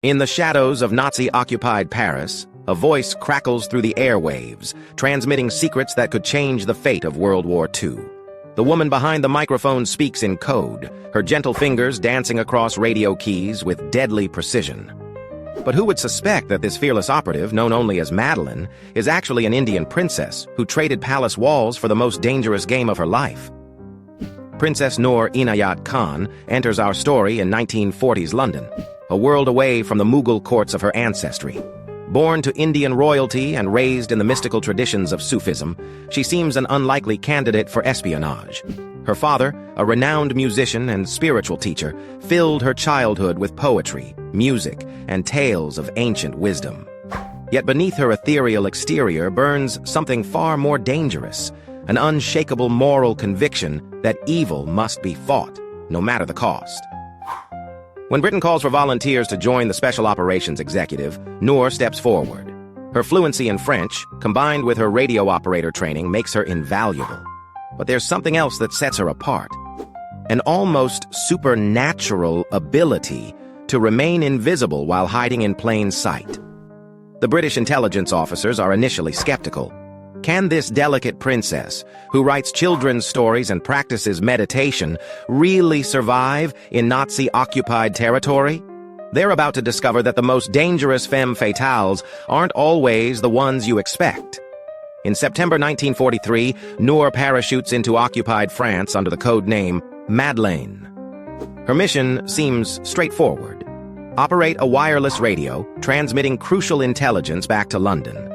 In the shadows of Nazi-occupied Paris, a voice crackles through the airwaves, transmitting secrets that could change the fate of World War II. The woman behind the microphone speaks in code, her gentle fingers dancing across radio keys with deadly precision. But who would suspect that this fearless operative, known only as Madeline, is actually an Indian princess who traded palace walls for the most dangerous game of her life? Princess Noor Inayat Khan enters our story in 1940s London, a world away from the Mughal courts of her ancestry. Born to Indian royalty and raised in the mystical traditions of Sufism, she seems an unlikely candidate for espionage. Her father, a renowned musician and spiritual teacher, filled her childhood with poetry, music, and tales of ancient wisdom. Yet beneath her ethereal exterior burns something far more dangerous, an unshakable moral conviction that evil must be fought, no matter the cost. When Britain calls for volunteers to join the Special Operations Executive, Noor steps forward. Her fluency in French, combined with her radio operator training, makes her invaluable. But there's something else that sets her apart. An almost supernatural ability to remain invisible while hiding in plain sight. The British intelligence officers are initially skeptical. Can this delicate princess, who writes children's stories and practices meditation, really survive in Nazi-occupied territory? They're about to discover that the most dangerous femme fatales aren't always the ones you expect. In September 1943, Noor parachutes into occupied France under the code name Madeleine. Her mission seems straightforward. Operate a wireless radio, transmitting crucial intelligence back to London.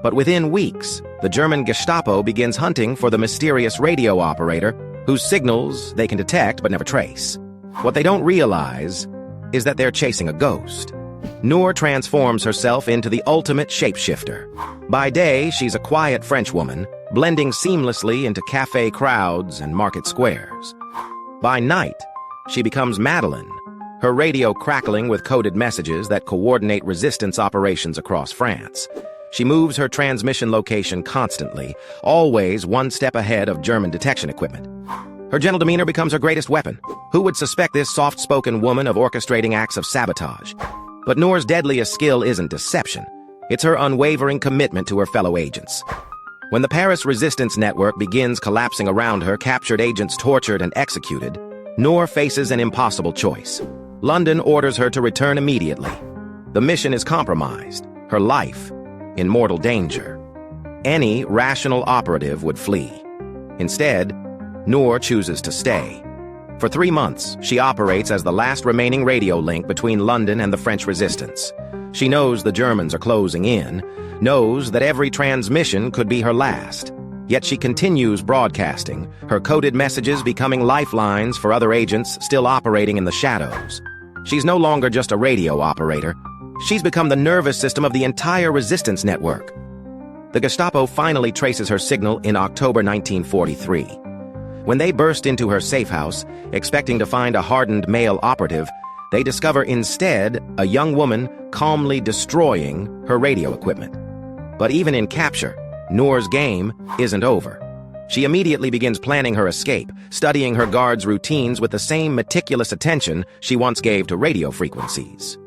But within weeks, the German Gestapo begins hunting for the mysterious radio operator whose signals they can detect but never trace. What they don't realize is that they're chasing a ghost. Noor transforms herself into the ultimate shapeshifter. By day, she's a quiet French woman, blending seamlessly into cafe crowds and market squares. By night, she becomes Madeline, her radio crackling with coded messages that coordinate resistance operations across France. She moves her transmission location constantly, always one step ahead of German detection equipment. Her gentle demeanor becomes her greatest weapon. Who would suspect this soft-spoken woman of orchestrating acts of sabotage? But Noor's deadliest skill isn't deception. It's her unwavering commitment to her fellow agents. When the Paris resistance network begins collapsing around her, captured agents tortured and executed, Noor faces an impossible choice. London orders her to return immediately. The mission is compromised, her life in mortal danger. Any rational operative would flee. Instead, Noor chooses to stay. For 3 months, she operates as the last remaining radio link between London and the French resistance. She knows the Germans are closing in, knows that every transmission could be her last. Yet she continues broadcasting, her coded messages becoming lifelines for other agents still operating in the shadows. She's no longer just a radio operator. She's become the nervous system of the entire resistance network. The Gestapo finally traces her signal in October 1943. When they burst into her safe house, expecting to find a hardened male operative, they discover instead a young woman calmly destroying her radio equipment. But even in capture, Noor's game isn't over. She immediately begins planning her escape, studying her guards' routines with the same meticulous attention she once gave to radio frequencies.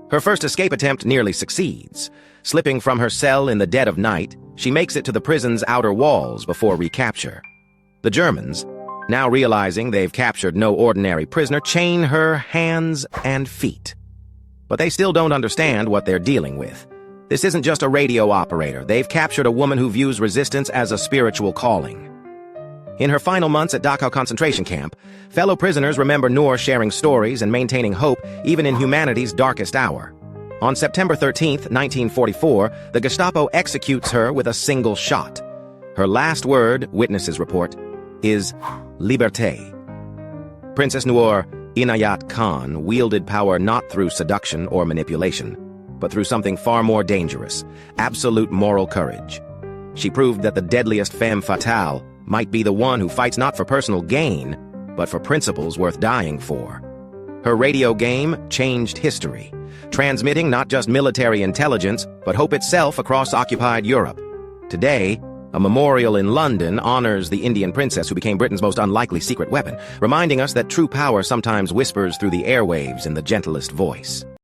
Her first escape attempt nearly succeeds. Slipping from her cell in the dead of night, she makes it to the prison's outer walls before recapture. The Germans, now realizing they've captured no ordinary prisoner, chain her hands and feet. But they still don't understand what they're dealing with. This isn't just a radio operator. They've captured a woman who views resistance as a spiritual calling. In her final months at Dachau concentration camp, fellow prisoners remember Noor sharing stories and maintaining hope even in humanity's darkest hour. On September 13, 1944, the Gestapo executes her with a single shot. Her last word, witnesses report, is liberté. Princess Noor Inayat Khan wielded power not through seduction or manipulation, but through something far more dangerous, absolute moral courage. She proved that the deadliest femme fatale might be the one who fights not for personal gain, but for principles worth dying for. Her radio game changed history, transmitting not just military intelligence, but hope itself across occupied Europe. Today, a memorial in London honors the Indian princess who became Britain's most unlikely secret weapon, reminding us that true power sometimes whispers through the airwaves in the gentlest voice.